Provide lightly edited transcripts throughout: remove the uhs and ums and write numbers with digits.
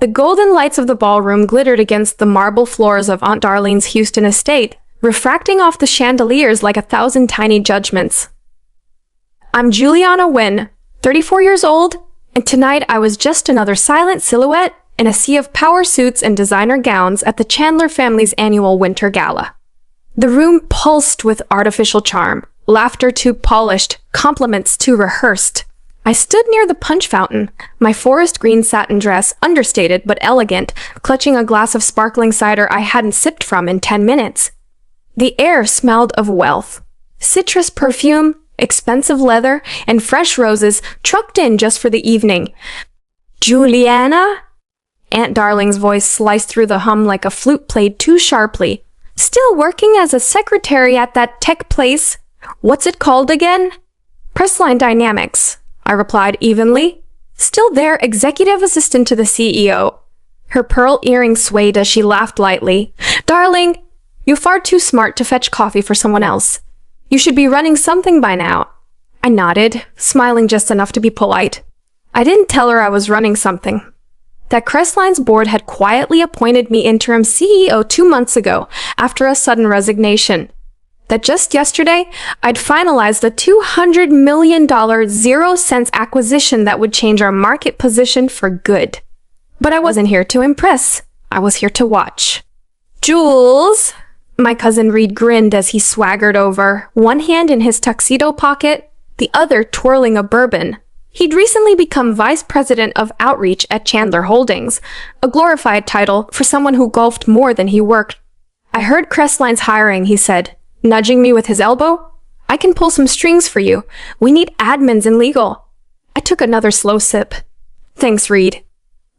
The golden lights of the ballroom glittered against the marble floors of Aunt Darlene's Houston estate, refracting off the chandeliers like 1,000 tiny judgments. I'm Juliana Wynn, 34 years old, and tonight I was just another silent silhouette in a sea of power suits and designer gowns at the Chandler family's annual winter gala. The room pulsed with artificial charm, laughter too polished, compliments too rehearsed. I stood near the punch fountain, my forest green satin dress understated but elegant, clutching a glass of sparkling cider I hadn't sipped from in 10 minutes. The air smelled of wealth. Citrus perfume, expensive leather, and fresh roses trucked in just for the evening. Juliana? Aunt Darling's voice sliced through the hum like a flute played too sharply. Still working as a secretary at that tech place? What's it called again? Pressline Dynamics, I replied evenly. Still their executive assistant to the CEO. Her pearl earrings swayed as she laughed lightly. Darling, you're far too smart to fetch coffee for someone else. You should be running something by now. I nodded, smiling just enough to be polite. I didn't tell her I was running something. That Crestline's board had quietly appointed me interim CEO 2 months ago, after a sudden resignation. That just yesterday, I'd finalized a $200 million 0-cents acquisition that would change our market position for good. But I wasn't here to impress. I was here to watch. Jules, my cousin Reed grinned as he swaggered over, one hand in his tuxedo pocket, the other twirling a bourbon. He'd recently become vice president of outreach at Chandler Holdings, a glorified title for someone who golfed more than he worked. I heard Crestline's hiring, he said, nudging me with his elbow. I can pull some strings for you. We need admins and legal. I took another slow sip. Thanks, Reed.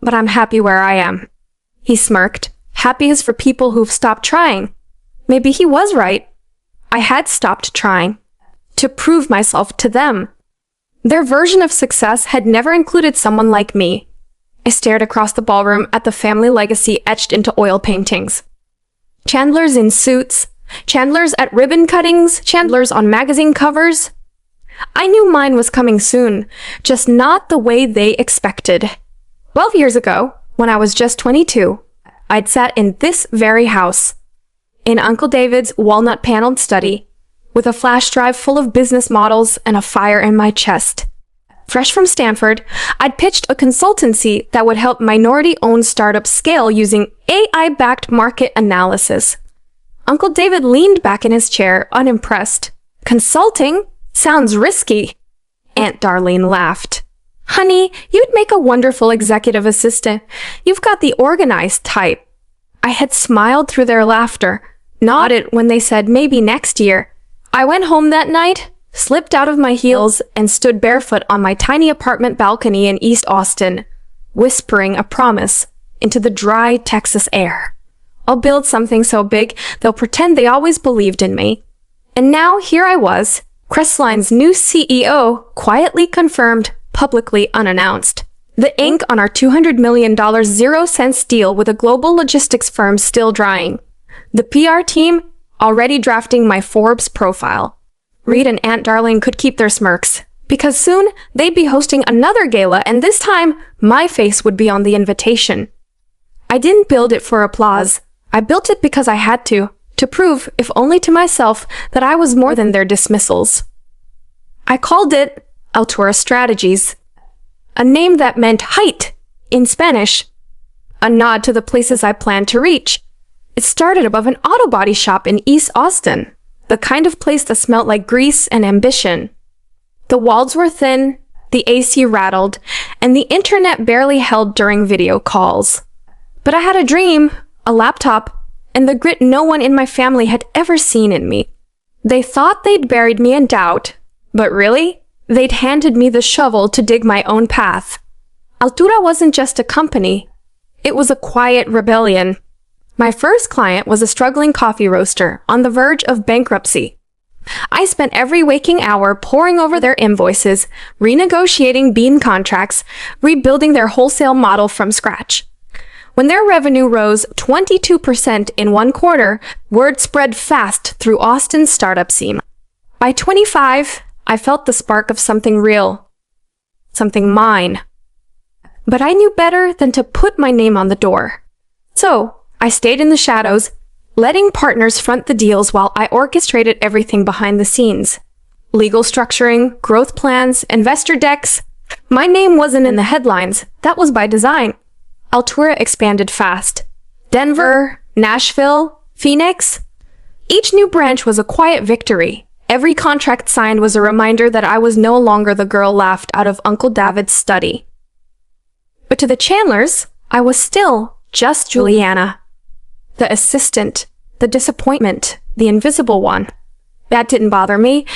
But I'm happy where I am. He smirked. Happy is for people who've stopped trying. Maybe he was right. I had stopped trying. To prove myself to them. Their version of success had never included someone like me. I stared across the ballroom at the family legacy etched into oil paintings. Chandlers in suits, Chandlers at ribbon cuttings, Chandlers on magazine covers. I knew mine was coming soon, just not the way they expected. 12 years ago, when I was just 22, I'd sat in this very house, in Uncle David's walnut-paneled study, with a flash drive full of business models and a fire in my chest. Fresh from Stanford, I'd pitched a consultancy that would help minority-owned startups scale using AI-backed market analysis. Uncle David leaned back in his chair, unimpressed. Consulting? Sounds risky. Aunt Darlene laughed. Honey, you'd make a wonderful executive assistant. You've got the organized type. I had smiled through their laughter, nodded when they said maybe next year. I went home that night, slipped out of my heels, and stood barefoot on my tiny apartment balcony in East Austin, whispering a promise into the dry Texas air. I'll build something so big, they'll pretend they always believed in me. And now here I was, Crestline's new CEO, quietly confirmed, publicly unannounced. The ink on our $200 million 0-cents deal with a global logistics firm still drying. The PR team already drafting my Forbes profile. Reed and Aunt Darling could keep their smirks, because soon they'd be hosting another gala, and this time my face would be on the invitation. I didn't build it for applause. I built it because I had to prove, if only to myself, that I was more than their dismissals. I called it Altura Strategies, a name that meant height in Spanish, a nod to the places I planned to reach. It started above an auto body shop in East Austin, the kind of place that smelled like grease and ambition. The walls were thin, the AC rattled, and the internet barely held during video calls. But I had a dream, a laptop, and the grit no one in my family had ever seen in me. They thought they'd buried me in doubt, but really, they'd handed me the shovel to dig my own path. Altura wasn't just a company. It was a quiet rebellion. My first client was a struggling coffee roaster on the verge of bankruptcy. I spent every waking hour poring over their invoices, renegotiating bean contracts, rebuilding their wholesale model from scratch. When their revenue rose 22% in one quarter, word spread fast through Austin's startup scene. By 25, I felt the spark of something real. Something mine. but I knew better than to put my name on the door. So, I stayed in the shadows, letting partners front the deals while I orchestrated everything behind the scenes. Legal structuring, growth plans, investor decks. My name wasn't in the headlines. That was by design. Altura expanded fast. Denver, Nashville, Phoenix. Each new branch was a quiet victory. Every contract signed was a reminder that I was no longer the girl laughed out of Uncle David's study. But to the Chandlers, I was still just Juliana. The assistant, the disappointment, the invisible one. That didn't bother me.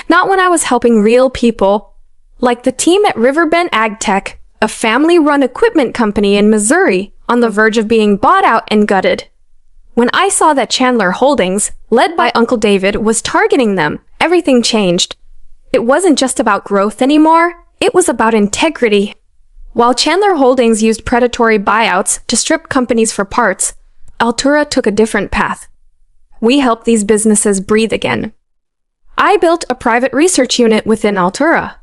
Not when I was helping real people, like the team at Riverbend AgTech, a family-run equipment company in Missouri, on the verge of being bought out and gutted. When I saw that Chandler Holdings, led by Uncle David, was targeting them, everything changed. It wasn't just about growth anymore, it was about integrity. While Chandler Holdings used predatory buyouts to strip companies for parts, Altura took a different path. We helped these businesses breathe again. I built a private research unit within Altura.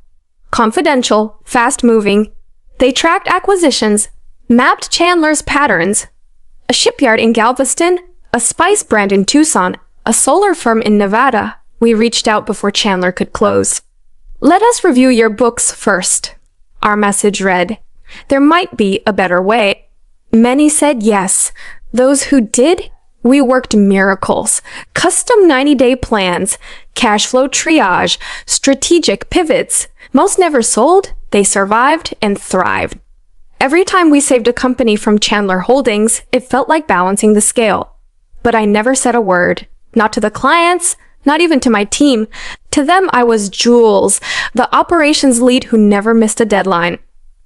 Confidential, fast-moving. They tracked acquisitions, mapped Chandler's patterns. A shipyard in Galveston, a spice brand in Tucson, a solar firm in Nevada. We reached out before Chandler could close. Let us review your books first. Our message read, there might be a better way. Many said yes. Those who did, we worked miracles, custom 90-day plans, cash flow triage, strategic pivots. Most never sold, they survived and thrived. Every time we saved a company from Chandler Holdings, it felt like balancing the scale. But I never said a word, not to the clients, not even to my team. To them, I was Jules, the operations lead who never missed a deadline.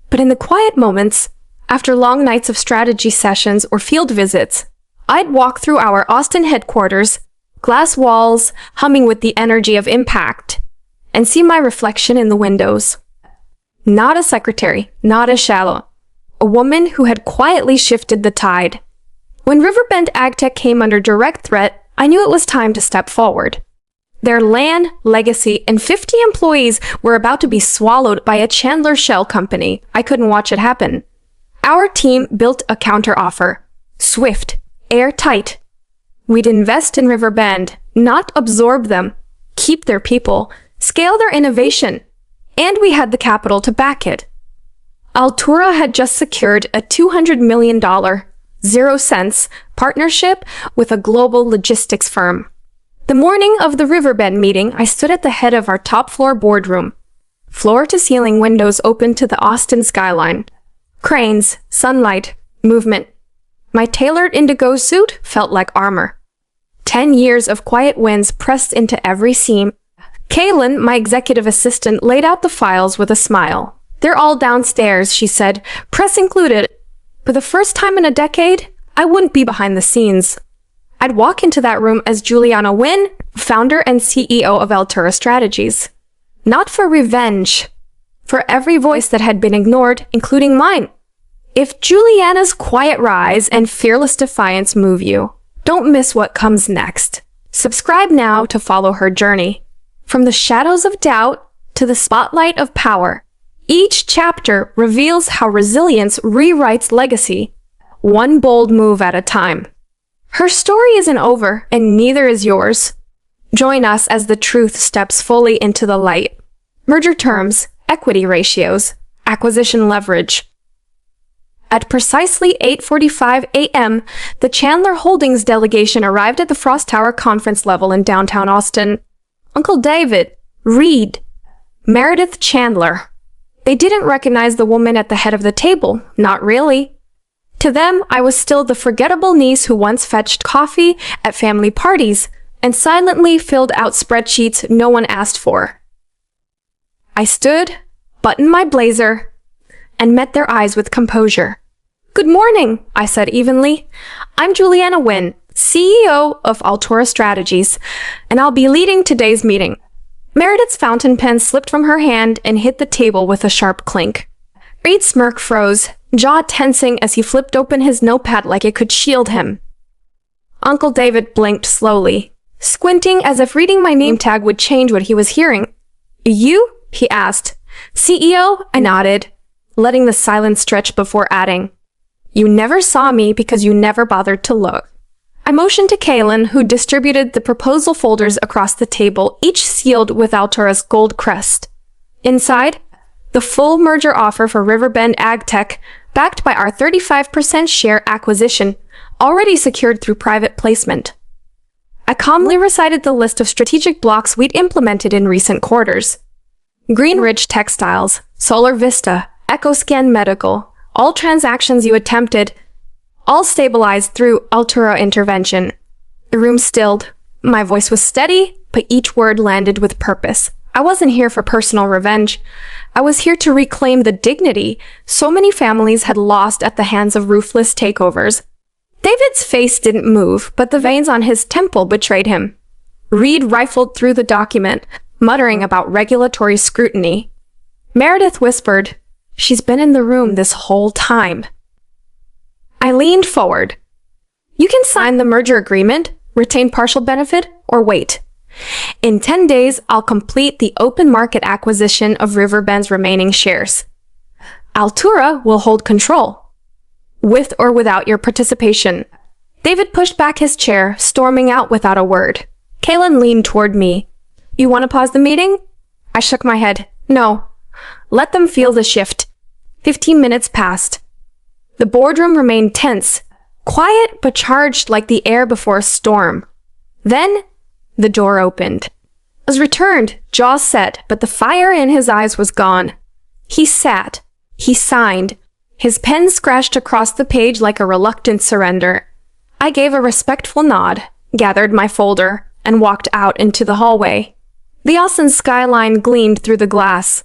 But in the quiet moments, after long nights of strategy sessions or field visits, I'd walk through our Austin headquarters, glass walls humming with the energy of impact, and see my reflection in the windows. Not a secretary, not a shallow. A woman who had quietly shifted the tide. When Riverbend AgTech came under direct threat, I knew it was time to step forward. Their land, legacy, and 50 employees were about to be swallowed by a Chandler shell company. I couldn't watch it happen. Our team built a counteroffer. Swift, airtight. We'd invest in Riverbend, not absorb them, keep their people, scale their innovation, and we had the capital to back it. Altura had just secured a $200 million, 0 cents, partnership with a global logistics firm. The morning of the Riverbend meeting, I stood at the head of our top-floor boardroom. Floor-to-ceiling windows opened to the Austin skyline. Cranes, sunlight, movement. My tailored indigo suit felt like armor. 10 years of quiet wins pressed into every seam. Kaylin, my executive assistant, laid out the files with a smile. They're all downstairs, she said, press included. For the first time in a decade, I wouldn't be behind the scenes. I'd walk into that room as Juliana Wynn, founder and CEO of Altura Strategies. Not for revenge. For every voice that had been ignored, including mine. If Juliana's quiet rise and fearless defiance move you, don't miss what comes next. Subscribe now to follow her journey. From the shadows of doubt to the spotlight of power, each chapter reveals how resilience rewrites legacy, one bold move at a time. Her story isn't over, and neither is yours. Join us as the truth steps fully into the light. Merger terms, equity ratios, acquisition leverage. At precisely 8:45 a.m., the Chandler Holdings delegation arrived at the Frost Tower conference level in downtown Austin. Uncle David, Reed, Meredith Chandler. They didn't recognize the woman at the head of the table, not really. To them, I was still the forgettable niece who once fetched coffee at family parties and silently filled out spreadsheets no one asked for. I stood, buttoned my blazer, and met their eyes with composure. Good morning, I said evenly. I'm Juliana Wynn, CEO of Altura Strategies, and I'll be leading today's meeting. Meredith's fountain pen slipped from her hand and hit the table with a sharp clink. Reed's smirk froze, jaw tensing as he flipped open his notepad like it could shield him. Uncle David blinked slowly, squinting as if reading my name tag would change what he was hearing. You? He asked. CEO? I nodded. letting the silence stretch before adding, "You never saw me because you never bothered to look." I motioned to Kaylin, who distributed the proposal folders across the table, each sealed with Altura's gold crest. Inside, the full merger offer for Riverbend AgTech, backed by our 35% share acquisition, already secured through private placement. I calmly recited the list of strategic blocks we'd implemented in recent quarters. Greenridge Textiles, Solar Vista, EchoScan Medical, all transactions you attempted, all stabilized through Altura intervention. The room stilled. My voice was steady, but each word landed with purpose. I wasn't here for personal revenge. I was here to reclaim the dignity so many families had lost at the hands of ruthless takeovers. David's face didn't move, but the veins on his temple betrayed him. Reed rifled through the document, muttering about regulatory scrutiny. Meredith whispered, "She's been in the room this whole time." I leaned forward. "You can sign the merger agreement, retain partial benefit, or wait. In 10 days, I'll complete the open market acquisition of Riverbend's remaining shares. Altura will hold control, with or without your participation." David pushed back his chair, storming out without a word. Kaylin leaned toward me. "You want to pause the meeting?" I shook my head. "No. Let them feel the shift." 15 minutes passed. The boardroom remained tense, quiet but charged like the air before a storm. Then, the door opened. As returned, jaw set, but the fire in his eyes was gone. He sat. He signed. His pen scratched across the page like a reluctant surrender. I gave a respectful nod, gathered my folder, and walked out into the hallway. The Austin skyline gleamed through the glass.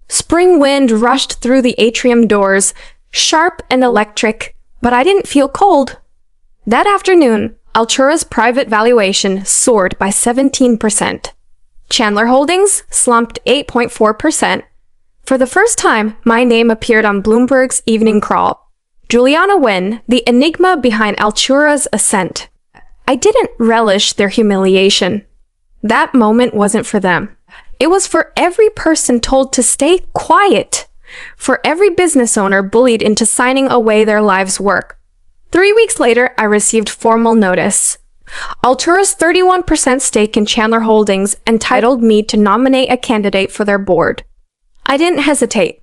Spring wind rushed through the atrium doors, sharp and electric, but I didn't feel cold. That afternoon, Altura's private valuation soared by 17%. Chandler Holdings slumped 8.4%. For the first time, my name appeared on Bloomberg's Evening Crawl. Juliana Nguyen, the enigma behind Altura's ascent. I didn't relish their humiliation. That moment wasn't for them. It was for every person told to stay quiet, for every business owner bullied into signing away their life's work. 3 weeks later, I received formal notice. Altura's 31% stake in Chandler Holdings entitled me to nominate a candidate for their board. I didn't hesitate.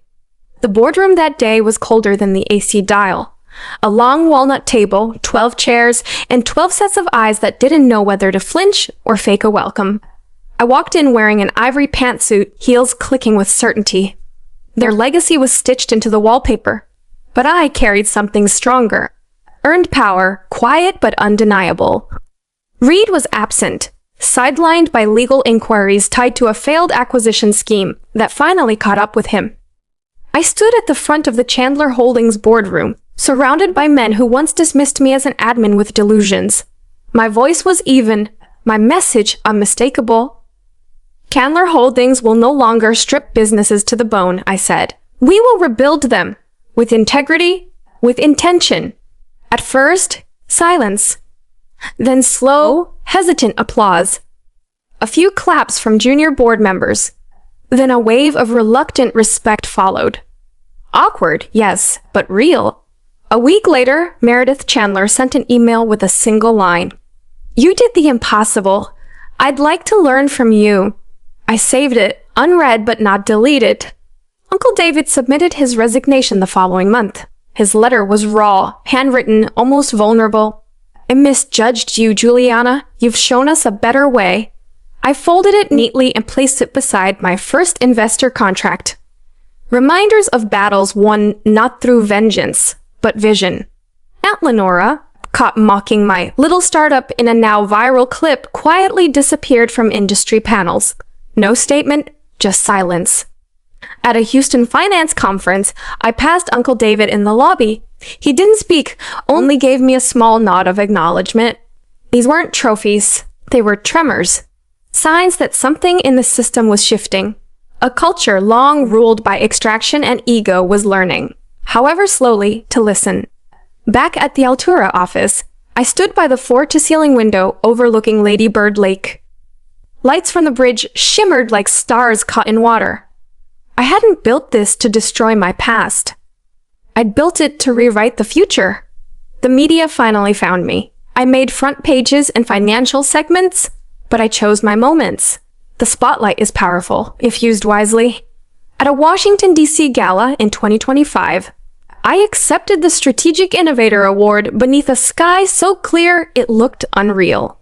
The boardroom that day was colder than the AC dial. A long walnut table, 12 chairs, and 12 sets of eyes that didn't know whether to flinch or fake a welcome. I walked in wearing an ivory pantsuit, heels clicking with certainty. Their legacy was stitched into the wallpaper, but I carried something stronger. Earned power, quiet but undeniable. Reed was absent, sidelined by legal inquiries tied to a failed acquisition scheme that finally caught up with him. I stood at the front of the Chandler Holdings boardroom, surrounded by men who once dismissed me as an admin with delusions. My voice was even, my message unmistakable. "Chandler Holdings will no longer strip businesses to the bone," I said. "We will rebuild them, with integrity, with intention." At first, silence. Then slow, hesitant applause. A few claps from junior board members. Then a wave of reluctant respect followed. Awkward, yes, but real. A week later, Meredith Chandler sent an email with a single line. "You did the impossible. I'd like to learn from you." I saved it, unread but not deleted. Uncle David submitted his resignation the following month. His letter was raw, handwritten, almost vulnerable. "I misjudged you, Juliana. You've shown us a better way." I folded it neatly and placed it beside my first investor contract. Reminders of battles won not through vengeance, but vision. Aunt Lenora, caught mocking my little startup in a now viral clip, quietly disappeared from industry panels. No statement, just silence. At a Houston finance conference, I passed Uncle David in the lobby. He didn't speak, only gave me a small nod of acknowledgement. These weren't trophies, they were tremors. Signs that something in the system was shifting. A culture long ruled by extraction and ego was learning, however slowly, to listen. Back at the Altura office, I stood by the floor-to-ceiling window overlooking Lady Bird Lake. Lights from the bridge shimmered like stars caught in water. I hadn't built this to destroy my past. I'd built it to rewrite the future. The media finally found me. I made front pages and financial segments, but I chose my moments. The spotlight is powerful, if used wisely. At a Washington, D.C. gala in 2025, I accepted the Strategic Innovator Award beneath a sky so clear it looked unreal.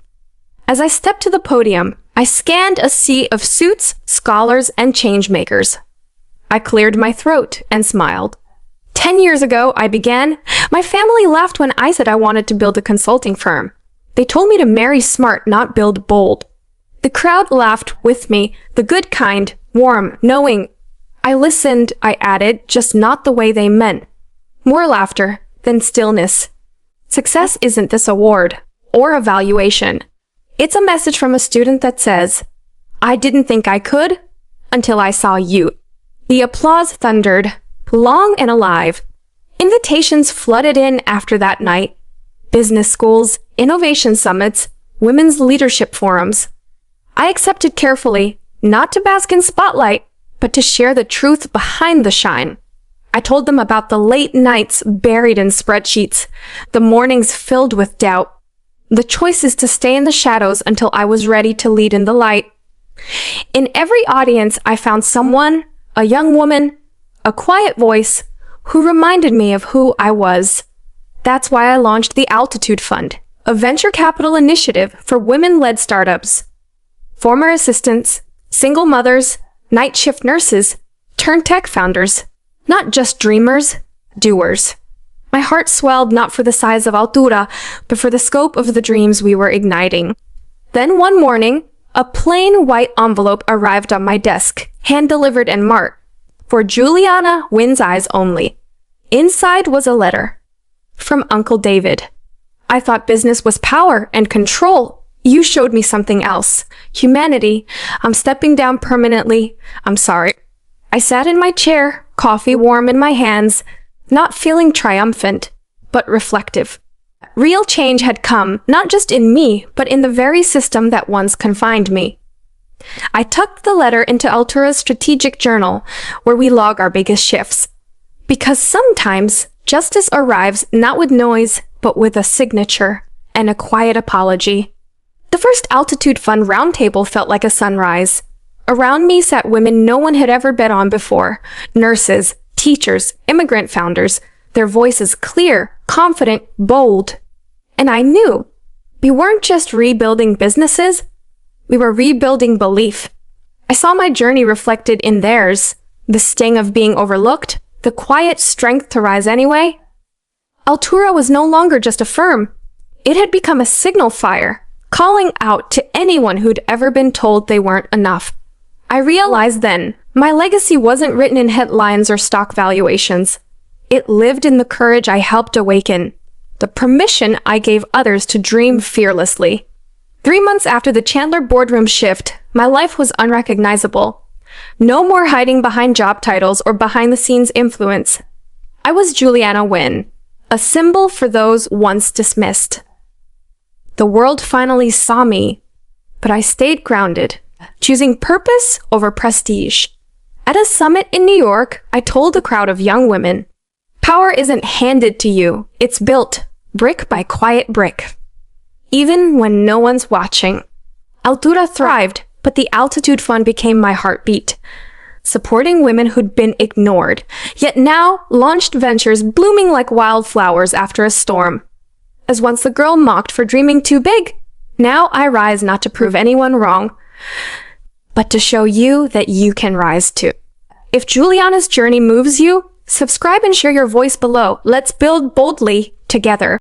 As I stepped to the podium, I scanned a sea of suits, scholars, and changemakers. I cleared my throat and smiled. 10 years ago, I began. My family laughed when I said I wanted to build a consulting firm. They told me to marry smart, not build bold. The crowd laughed with me, the good kind, warm, knowing. I listened, I added, just not the way they meant. More laughter, then stillness. Success isn't this award or evaluation. It's a message from a student that says, I didn't think I could until I saw you. The applause thundered, long and alive. Invitations flooded in after that night. Business schools, innovation summits, women's leadership forums. I accepted carefully, not to bask in spotlight, but to share the truth behind the shine. I told them about the late nights buried in spreadsheets, the mornings filled with doubt, the choices to stay in the shadows until I was ready to lead in the light. In every audience, I found someone, a young woman, a quiet voice, who reminded me of who I was. That's why I launched the Altitude Fund, a venture capital initiative for women-led startups. Former assistants, single mothers, night shift nurses, turned tech founders. Not just dreamers, doers. My heart swelled not for the size of Altura, but for the scope of the dreams we were igniting. Then one morning, a plain white envelope arrived on my desk, hand-delivered and marked, for Juliana Wynn's eyes only. Inside was a letter. From Uncle David. I thought business was power and control. You showed me something else. Humanity. I'm stepping down permanently. I'm sorry. I sat in my chair, coffee warm in my hands, not feeling triumphant, but reflective. Real change had come, not just in me, but in the very system that once confined me. I tucked the letter into Altura's strategic journal, where we log our biggest shifts. Because sometimes justice arrives not with noise, but with a signature and a quiet apology. The first Altitude Fund roundtable felt like a sunrise. Around me sat women no one had ever bet on before, nurses, teachers, immigrant founders, their voices clear, confident, bold. And I knew we weren't just rebuilding businesses, we were rebuilding belief. I saw my journey reflected in theirs, the sting of being overlooked, the quiet strength to rise anyway. Altura was no longer just a firm. It had become a signal fire, calling out to anyone who'd ever been told they weren't enough. I realized then, my legacy wasn't written in headlines or stock valuations. It lived in the courage I helped awaken, the permission I gave others to dream fearlessly. 3 months after the Chandler boardroom shift, my life was unrecognizable. No more hiding behind job titles or behind-the-scenes influence. I was Juliana Wynn, a symbol for those once dismissed. The world finally saw me, but I stayed grounded, choosing purpose over prestige. At a summit in New York, I told a crowd of young women, power isn't handed to you, it's built, brick by quiet brick. Even when no one's watching. Altura thrived, but the Altitude Fund became my heartbeat, supporting women who'd been ignored, yet now launched ventures blooming like wildflowers after a storm. As once the girl mocked for dreaming too big, now I rise not to prove anyone wrong, but to show you that you can rise too. If Juliana's journey moves you, subscribe and share your voice below. Let's build boldly together.